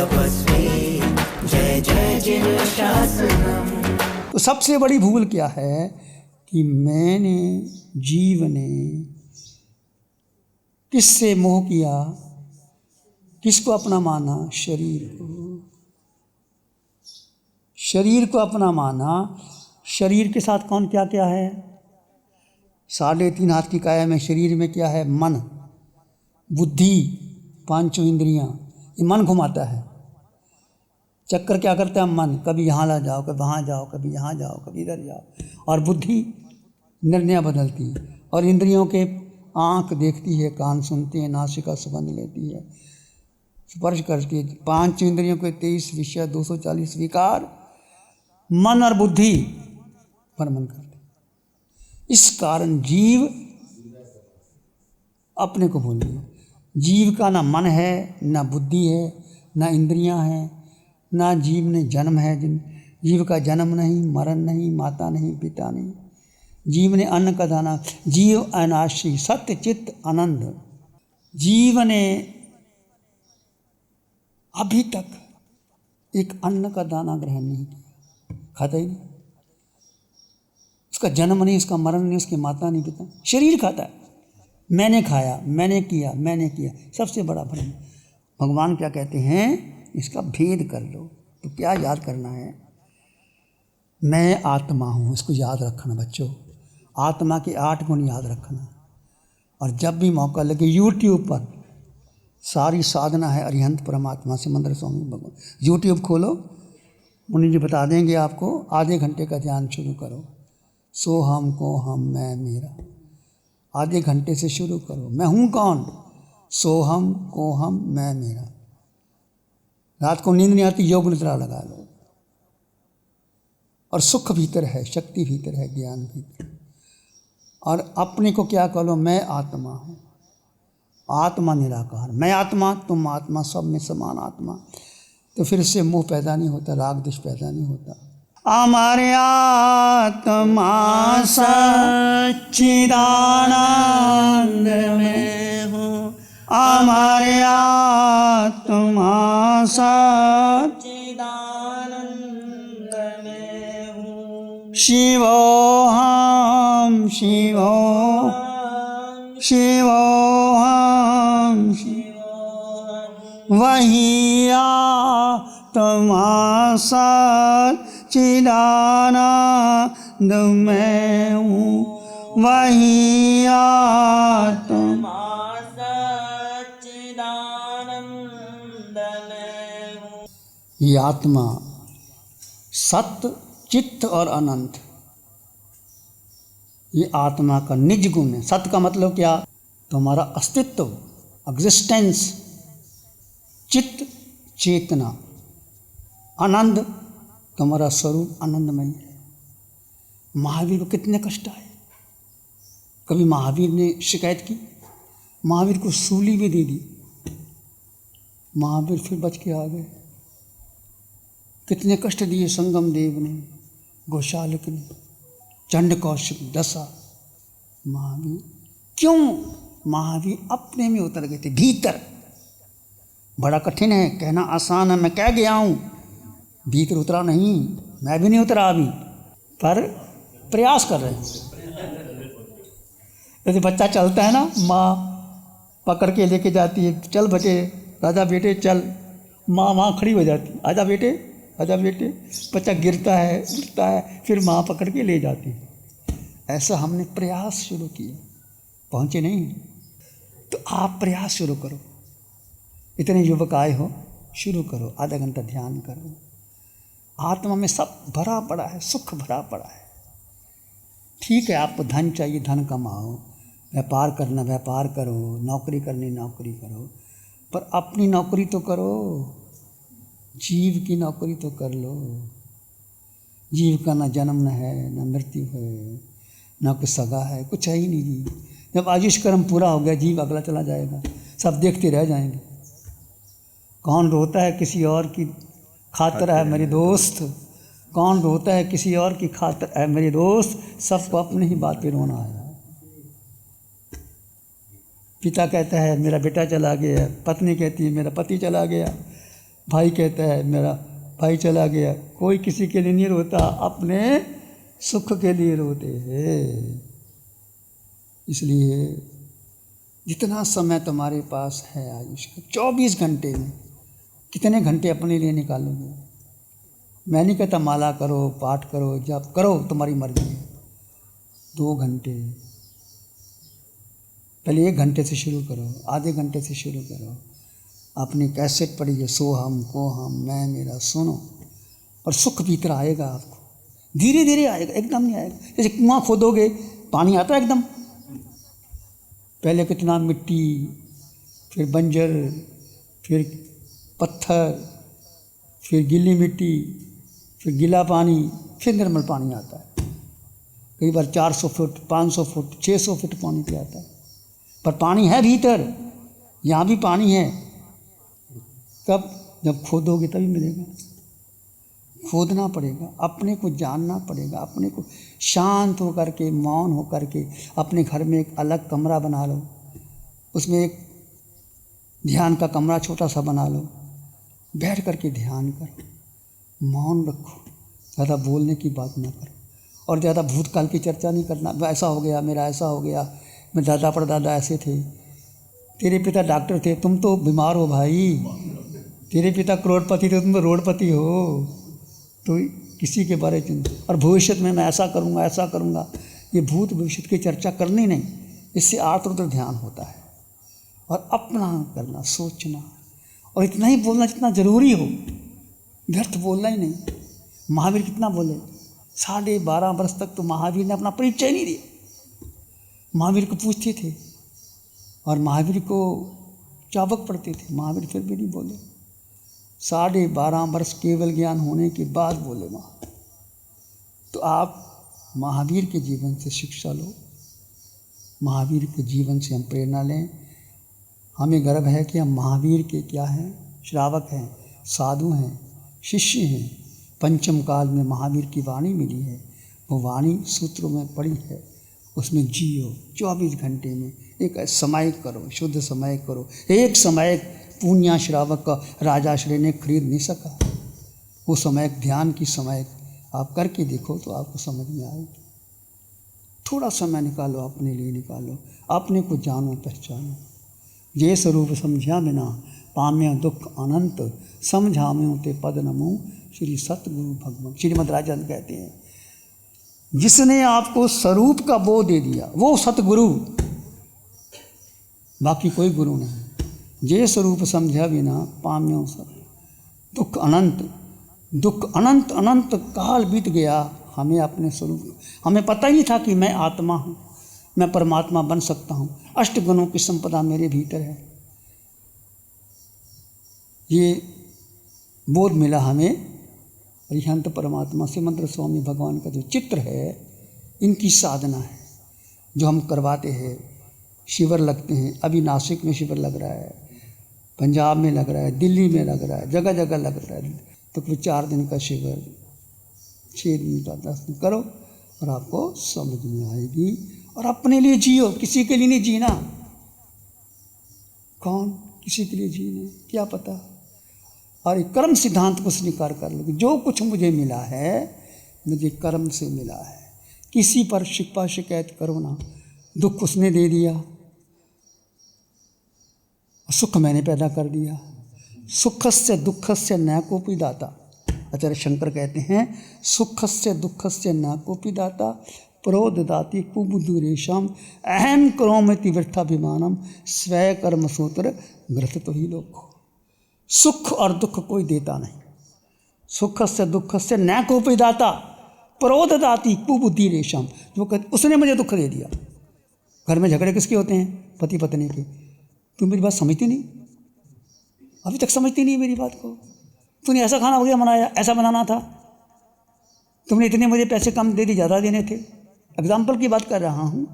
तपस्वी जय जय जिन शासनम। तो सबसे बड़ी भूल क्या है कि मैंने, जीव ने किससे मोह किया, किसको अपना माना? शरीर को। शरीर को अपना माना। शरीर के साथ कौन क्या क्या है? 3.5 हाथ की काया में शरीर में क्या है? मन, बुद्धि, 5 इंद्रियां। ये मन घुमाता है। चक्कर क्या करता है? मन कभी यहाँ ला जाओ, कभी वहाँ जाओ, कभी यहाँ जाओ, कभी इधर जाओ। और बुद्धि निर्णय बदलती है। और इंद्रियों के आँख देखती है, कान सुनती है, नासिका सुगंध लेती है, स्पर्श करती है। 5 इंद्रियों के 23 विषय, 240 विकार मन और बुद्धि पर मन करते। इस कारण जीव अपने को भूल गया। जीव का ना मन है, ना बुद्धि है, ना इंद्रियां हैं, ना जीव ने जन्म है। जीव का जन्म नहीं, मरण नहीं, माता नहीं, पिता नहीं। जीव ने अन्न का दाना। जीव अनाशी, सत्य चित्त आनंद। जीव ने अभी तक एक अन्न का दाना ग्रहण नहीं किया, खाता ही नहीं। उसका जन्म नहीं, उसका मरण नहीं, उसकी माता नहीं, पिता। शरीर खाता है। मैंने खाया, मैंने किया, मैंने किया। सबसे बड़ा भ्रम। भगवान क्या कहते हैं? इसका भेद कर लो। तो क्या याद करना है? मैं आत्मा हूँ, इसको याद रखना बच्चों। आत्मा के 8 गुण याद रखना। और जब भी मौका लगे यूट्यूब पर सारी साधना है अरिहंत परमात्मा सिमंदर स्वामी भगवान। यूट्यूब खोलो, मुनि जी बता देंगे आपको। आधे घंटे का ध्यान शुरू करो। सो हम को हम मैं मेरा, आधे घंटे से शुरू करो। मैं हूँ कौन? सो हम को हम मैं मेरा। रात को नींद नहीं आती, योग निद्रा लगा लो। और सुख भीतर है, शक्ति भीतर है, ज्ञान भीतर। और अपने को क्या करो? मैं आत्मा हूँ। आत्मा निराकार। मैं आत्मा, तुम आत्मा, सब में समान आत्मा। तो फिर इससे मोह पैदा नहीं होता, राग द्वेष पैदा नहीं होता। हमारे आत्मा सच्चिदानंद में हूँ। हमारे आत्मा सच्चिदानंद में हूँ। शिवोहम शिवोहम शिवोहम शिवोहम। वही आत्मा सच्चिदानंद में हूँ। वही आत्मा सच्चिदानंद में हूँ। ये आत्मा सत्य, चित्त और अनंत, ये आत्मा का निज गुण है। सत्य का मतलब क्या? तुम्हारा अस्तित्व, एग्जिस्टेंस। चित्त, चेतना। आनंद, तुम्हारा स्वरूप आनंदमय है। महावीर को कितने कष्ट आए। कभी महावीर ने शिकायत की, महावीर को सूली भी दे दी, महावीर फिर बच के आ गए। कितने कष्ट दिए संगम देव ने, गोशालक ने, चंड कौशिक, दशा। महावीर क्यों? महावीर अपने में उतर गए थे, भीतर। बड़ा कठिन है, कहना आसान है, मैं कह गया हूँ, भीतर उतरा नहीं। मैं भी नहीं उतरा अभी, पर प्रयास कर रहे हैं। जैसे बच्चा चलता है ना, माँ पकड़ के लेके जाती है, चल बचे राजा बेटे चल। माँ वहाँ खड़ी हो जाती, आजा बेटे आजा बेटे। बच्चा गिरता है, उठता है, फिर माँ पकड़ के ले जाती है। ऐसा हमने प्रयास शुरू किया, पहुँचे नहीं। तो आप प्रयास शुरू करो। इतने युवक आए हो, शुरू करो, आधा घंटा ध्यान करो। आत्मा में सब भरा पड़ा है, सुख भरा पड़ा है। ठीक है, आपको धन चाहिए, धन कमाओ, व्यापार करना व्यापार करो, नौकरी करनी नौकरी करो, पर अपनी नौकरी तो करो। जीव की नौकरी तो कर लो। जीव का ना जन्म न है, ना मृत्यु है, ना कोई सगा है, कुछ है ही नहीं। जीव जब आयुष कर्म पूरा हो गया, जीव अगला चला जाएगा, सब देखते रह जाएंगे। कौन रोता है किसी और की खातिर है मेरे दोस्त, कौन रोता है किसी और की खातिर है मेरे दोस्त, सबको अपनी ही बात पे रोना है। पिता कहता है मेरा बेटा चला गया, पत्नी कहती है मेरा पति चला गया, भाई कहता है मेरा भाई चला गया, कोई किसी के लिए नहीं रोता, अपने सुख के लिए रोते हैं। इसलिए जितना समय तुम्हारे पास है आयुष्य का 24 घंटे में कितने घंटे अपने लिए निकालोगे? मैं नहीं कहता माला करो, पाठ करो, जप करो, तुम्हारी मर्जी है। 2 घंटे, पहले 1 घंटे से शुरू करो, आधे घंटे से शुरू करो। अपनी कैसेट पढ़िए, सो हम को हम मैं मेरा, सुनो, और सुख भीतर आएगा आपको, धीरे धीरे आएगा, एकदम नहीं आएगा। जैसे कुआं खोदोगे पानी आता है एकदम, पहले कितना मिट्टी, फिर बंजर, फिर पत्थर, फिर गीली मिट्टी, फिर गीला पानी, फिर निर्मल पानी आता है। कई बार 400 फुट, 500 फुट, 600 फुट पानी पे आता है, पर पानी है भीतर। यहाँ भी पानी है, कब? जब खोदोगे तभी मिलेगा। खोदना पड़ेगा, अपने को जानना पड़ेगा, अपने को शांत होकर के, मौन होकर के अपने घर में एक अलग कमरा बना लो, उसमें एक ध्यान का कमरा छोटा सा बना लो, बैठ कर के ध्यान करो, मौन रखो, ज़्यादा बोलने की बात ना करो, और ज़्यादा भूतकाल की चर्चा नहीं करना। ऐसा हो गया, मेरा ऐसा हो गया, मेरे दादा परदादा ऐसे थे, तेरे पिता डॉक्टर थे, तुम तो बीमार हो भाई, तेरे पिता करोड़पति थे, तुम तो रोडपति हो। तो किसी के बारे में, और भविष्य में मैं ऐसा करूँगा, ऐसा करूँगा, ये भूत भविष्य की चर्चा करनी नहीं। इससे आर्द्र ध्यान होता है, और अपना करना, सोचना, और इतना ही बोलना जितना जरूरी हो, व्यर्थ बोलना ही नहीं। महावीर कितना बोले? 12.5 वर्ष तक तो महावीर ने अपना परिचय नहीं दिया। महावीर को पूछते थे और महावीर को चाबक पड़ते थे, महावीर फिर भी नहीं बोले। 12.5 वर्ष केवल ज्ञान होने के बाद बोले महावीर। तो आप महावीर के जीवन से शिक्षा लो, महावीर के जीवन से हम प्रेरणा लें। हमें गर्व है कि हम महावीर के क्या हैं? श्रावक हैं, साधु हैं, शिष्य हैं। पंचम काल में महावीर की वाणी मिली है, वो वाणी सूत्रों में पड़ी है, उसमें जियो। 24 घंटे में एक समय करो, शुद्ध समय करो। एक समय पुण्या श्रावक का राजाश्रय ने खरीद नहीं सका। वो समय ध्यान की समय आप करके देखो तो आपको समझ में आएगी। थोड़ा समय निकालो, अपने लिए निकालो, अपने को जानो, पहचानो। जे स्वरूप समझा बिना पाम्य दुख अनंत, समझाम्यों ते पद नमो श्री सतगुरु भगवान। श्रीमद् राजन कहते हैं, जिसने आपको स्वरूप का बोध दे दिया वो सतगुरु, बाकी कोई गुरु नहीं। जे स्वरूप समझा बिना पाम्यों सब दुख अनंत, दुख अनंत अनंत काल बीत गया, हमें अपने स्वरूप, हमें पता ही नहीं था कि मैं आत्मा हूँ, मैं परमात्मा बन सकता हूँ। 8 गुणों की संपदा मेरे भीतर है। ये बोध मिला हमें अरिहंत परमात्मा से। मंत्र स्वामी भगवान का जो चित्र है, इनकी साधना है जो हम करवाते हैं। शिविर लगते हैं, अभी नासिक में शिविर लग रहा है, पंजाब में लग रहा है, दिल्ली में लग रहा है, जगह जगह लग रहा है। तो फिर 4 दिन का शिविर, 6 दिन का, 10 दिन करो और आपको समझ में आएगी। और अपने लिए जियो, किसी के लिए नहीं जीना। कौन किसी के लिए जीने, क्या पता। और कर्म सिद्धांत को स्वीकार कर लो कि जो कुछ मुझे मिला है मुझे कर्म से मिला है। किसी पर शिकवा शिकायत करो ना, दुख उसने दे दिया, सुख मैंने पैदा कर दिया। सुखस्य दुःखस्य न कोपि दाता। आचार्य शंकर कहते हैं, सुखस्य दुःखस्य न कोपि दाता, परो ददाति कुबुद्धुरेशम अहम करोमिति वृथाभिमानम स्वय कर्म सूत्र ग्रथितो ही लोको। सुख और दुख कोई देता नहीं। सुखस्य दुःखस्य न कोपि दाता, परो ददाति कुबुद्धुरेशम। जो कहते उसने मुझे दुख दे दिया। घर में झगड़े किसके होते हैं? पति पत्नी के। तुम मेरी बात समझती नहीं, अभी तक समझती नहीं मेरी बात को। तूने ऐसा खाना हो गया बनाया, ऐसा बनाना था, तुमने इतने मुझे पैसे कम दे दिए, ज़्यादा देने थे। एग्जाम्पल की बात कर रहा हूँ।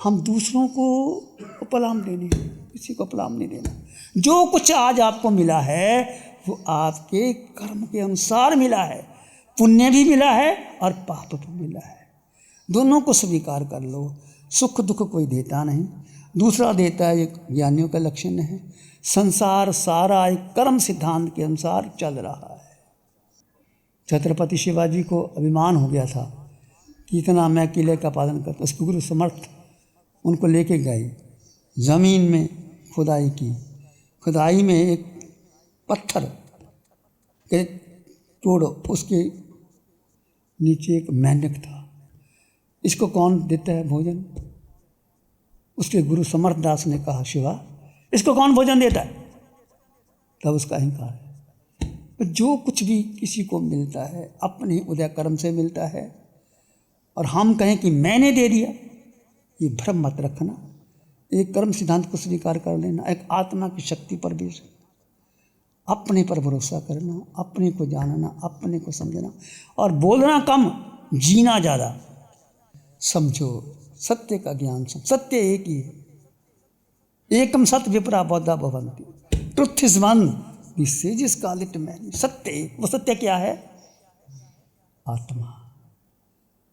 हम दूसरों को उपलाम देने, किसी को उपलाम नहीं देना। जो कुछ आज आपको मिला है वो आपके कर्म के अनुसार मिला है। पुण्य भी मिला है और पाप भी मिला है, दोनों को स्वीकार कर लो। सुख दुख कोई देता नहीं। दूसरा देता है, एक ज्ञानियों का लक्षण है, संसार सारा एक कर्म सिद्धांत के अनुसार चल रहा है। छत्रपति शिवाजी को अभिमान हो गया था कि इतना मैं किले का पालन करता। उसके गुरु समर्थ उनको लेके गए, ज़मीन में खुदाई की। खुदाई में एक पत्थर के तोड़ो, उसके नीचे एक मेंढक था। इसको कौन देता है भोजन? उसके गुरु समर्थ दास ने कहा, शिवा इसको कौन भोजन देता है? तब उसका अहंकार है। तो जो कुछ भी किसी को मिलता है अपने उदय कर्म से मिलता है, और हम कहें कि मैंने दे दिया, ये भ्रम मत रखना। एक कर्म सिद्धांत को स्वीकार कर लेना, एक आत्मा की शक्ति पर भी अपने पर भरोसा करना, अपने को जानना, अपने को समझना, और बोलना कम, जीना ज़्यादा। समझो सत्य का ज्ञान, सत्य एक ही है। एकम सत्य विपरा बौद्धा भवंती, truth is one, the sages call it many. सत्य एक, वो सत्य क्या है? आत्मा,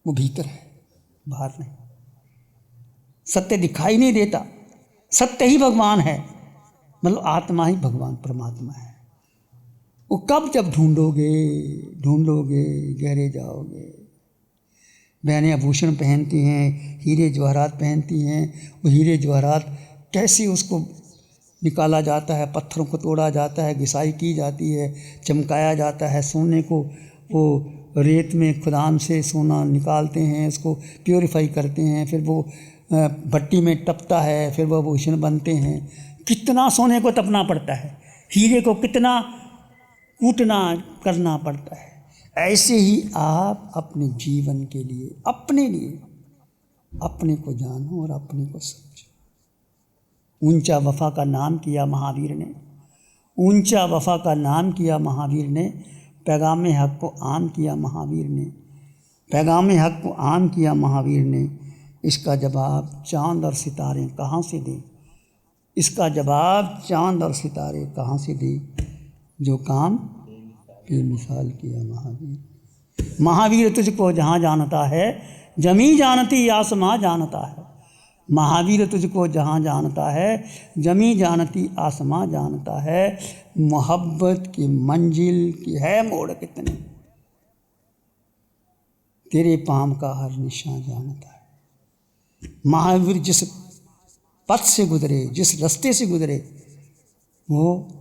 वो भीतर है, बाहर नहीं। सत्य दिखाई नहीं देता, सत्य ही भगवान है, मतलब आत्मा ही भगवान परमात्मा है। वो कब? जब ढूंढोगे, ढूंढोगे, गहरे जाओगे। बहनें आभूषण पहनती हैं, हीरे जवाहरात पहनती हैं, वो हीरे जवाहरात कैसे उसको निकाला जाता है, पत्थरों को तोड़ा जाता है, घिसाई की जाती है, चमकाया जाता है। सोने को वो रेत में खुदान से सोना निकालते हैं, उसको प्योरीफाई करते हैं, फिर वो भट्टी में तपता है, फिर वो आभूषण बनते हैं। कितना सोने को तपना पड़ता है, हीरे को कितना कूटना करना पड़ता है। ऐसे ही आप अपने जीवन के लिए, अपने लिए, अपने को जानो और अपने को समझो। ऊंचा वफा का नाम किया महावीर ने, ऊंचा वफा का नाम किया महावीर ने, पैगाम हक को आम किया महावीर ने, पैगाम हक को आम किया महावीर ने। इसका जवाब चांद और सितारे कहाँ से दें? इसका जवाब चांद और सितारे कहाँ से दें? जो काम बेमिसाल किया महावीर। महावीर तुझको जहाँ जानता है, जमी जानती आसमां जानता है। महावीर तुझको जहाँ जानता है, जमी जानती आसमां जानता है। मोहब्बत की मंजिल की है मोड़ कितने, तेरे पाम का हर निशान जानता है। महावीर जिस पथ से गुजरे, जिस रास्ते से गुजरे, वो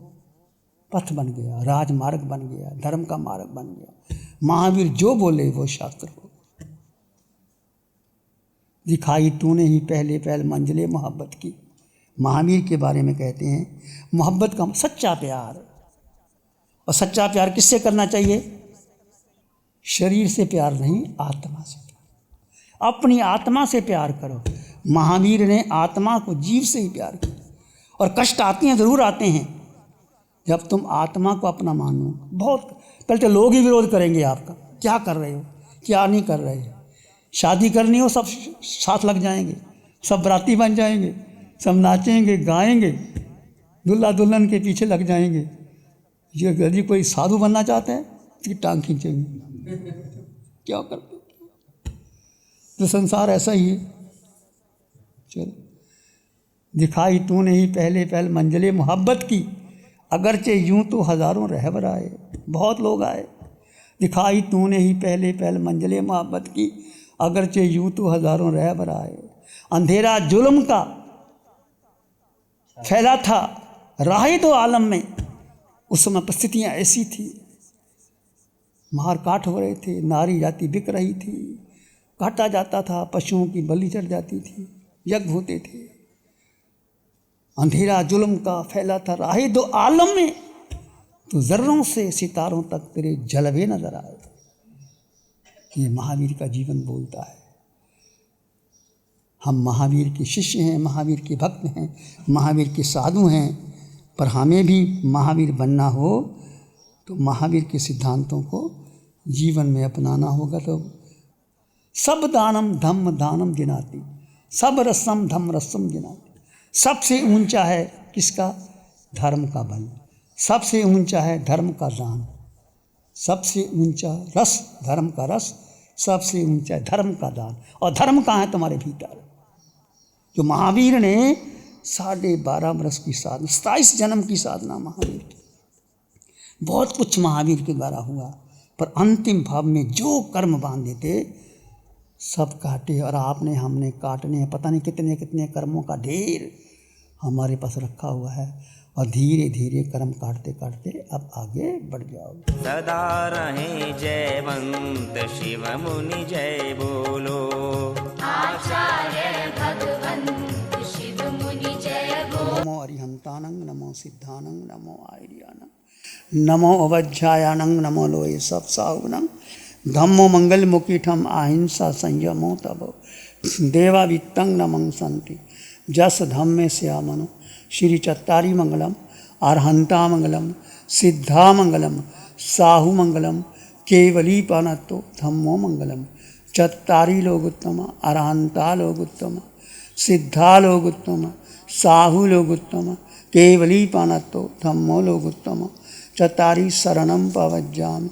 पथ बन गया, राजमार्ग बन गया, धर्म का मार्ग बन गया। महावीर जो बोले वो शास्त्र हो। दिखाई तूने ही पहले पहल मंजिले मोहब्बत की। महावीर के बारे में कहते हैं, मोहब्बत का सच्चा प्यार। और सच्चा प्यार किससे करना चाहिए? शरीर से प्यार नहीं, आत्मा से प्यार। अपनी आत्मा से प्यार करो। महावीर ने आत्मा को जीव से ही प्यार किया। और कष्ट आते हैं, ज़रूर आते हैं, जब तुम आत्मा को अपना मानो। बहुत पहले तो लोग ही विरोध करेंगे आपका, क्या कर रहे हो, क्या नहीं कर रहे हो। शादी करनी हो, सब साथ लग जाएंगे, सब बराती बन जाएंगे, सब नाचेंगे गाएंगे, दुल्हा दुल्हन के पीछे लग जाएंगे। यदि कोई साधु बनना चाहता है तो टांग खींचेंगे। क्या करते? तो संसार ऐसा ही है। चलो, दिखाई तूने ही पहले पहल मंजिले मोहब्बत की, अगरचे यूं तो हज़ारों रहबर आए। बहुत लोग आए। दिखाई तूने ही पहले पहल मंजिले मोहब्बत की, अगरचे यूं तो हज़ारों रहबर आए। अंधेरा जुल्म का फैला था राहे दो आलम में। उस समय परिस्थितियाँ ऐसी थी, मार काट हो रहे थे, नारी जाति बिक रही थी, काटा जाता था, पशुओं की बलि चढ़ जाती थी, यज्ञ होते थे। अंधेरा जुल्म का फैला था राहे दो आलम में, तो जर्रों से सितारों तक तेरे जलवे नजर आए। ये महावीर का जीवन बोलता है। हम महावीर के शिष्य हैं, महावीर के भक्त हैं, महावीर के साधु हैं, पर हमें भी महावीर बनना हो तो महावीर के सिद्धांतों को जीवन में अपनाना होगा। तो सब दानम धम्म दानम जिनाति, सब रसम धम्म रसम जिनाति। सबसे ऊंचा है किसका? धर्म का बल। सबसे ऊंचा है धर्म का दान। सबसे ऊंचा रस धर्म का रस, सबसे ऊंचा है धर्म का दान। और धर्म कहाँ है? तुम्हारे भीतर। जो महावीर ने 12.5 वर्ष की साधना, 27 जन्म की साधना महावीर की। बहुत कुछ महावीर के द्वारा हुआ, पर अंतिम भाव में जो कर्म बांधे थे सब काटे, और आपने हमने काटने हैं। पता नहीं कितने कितने कर्मों का ढेर हमारे पास रखा हुआ है, और धीरे धीरे कर्म काटते काटते अब आगे बढ़ जाओगे। सदा रहे जयवंत शिव मुनि जय बोलो। आचार्य भगवंत शिव मुनि जय बोलो। नमो अरिहंतानंग, नमो सिद्धानंग, नमो आर्यानंग, नमो अवज्जायानंग, नमो लोये सब साहुनंग, धम्मो मंगल मुकीठम अहिंसा संयमो तबो, देवावित्तं नमं संति जस धम्मे श्यामनो, श्री चत्तारी मंगलम, अरहंता मंगलम, सिद्धा मंगलम, साहु मंगलम, केवली पानतो धम्मो मंगलम, चत्तारी लोग उत्तम, अरहंता लोग उत्तम, सिद्धा लोग उत्तम, साहु लोग उत्तम, केवली पानतो धम्मो लोग उत्तम, चत्तारी शरणं पवज्जामि,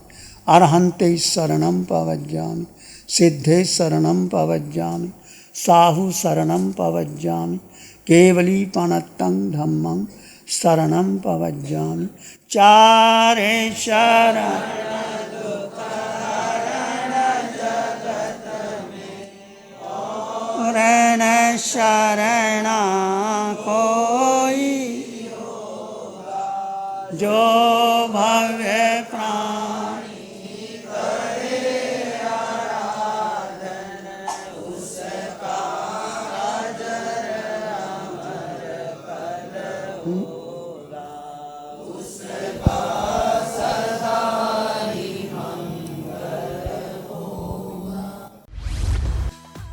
अरहंते शरणं पवज्जामि, सिद्धे शरणं पवज्जामि, साहु शरणं पवज्जामि, केवली पानतं धम्मं शरणं पवज्जामि। चारे शरण रण शरण कोई जो भव्य प्राण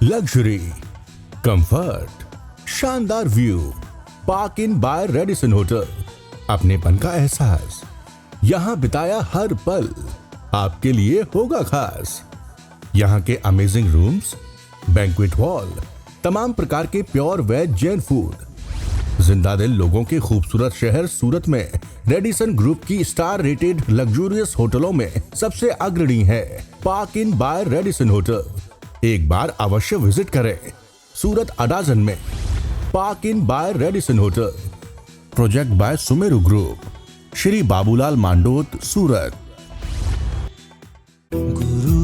लग्जरी, कंफर्ट, शानदार view, park Inn by Radisson hotel. अपनेपन का एहसास, यहाँ बिताया हर पल आपके लिए होगा खास। यहाँ के अमेजिंग रूम्स, बैंक्वेट हॉल, तमाम प्रकार के प्योर वेज जैन फूड, जिंदा दिल लोगों के खूबसूरत शहर सूरत में रेडिसन ग्रुप की स्टार रेटेड लग्जूरियस होटलों में सबसे अग्रणी है Park Inn by Radisson hotel. एक बार अवश्य विजिट करें। सूरत अडाजन में Park Inn by Radisson hotel, project by Sumeru group, Shri Babulal Mandot, Surat. गुरु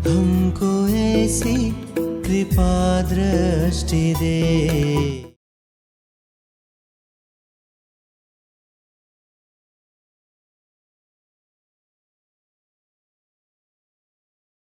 हमको ऐसी कृपा दृष्टि दे।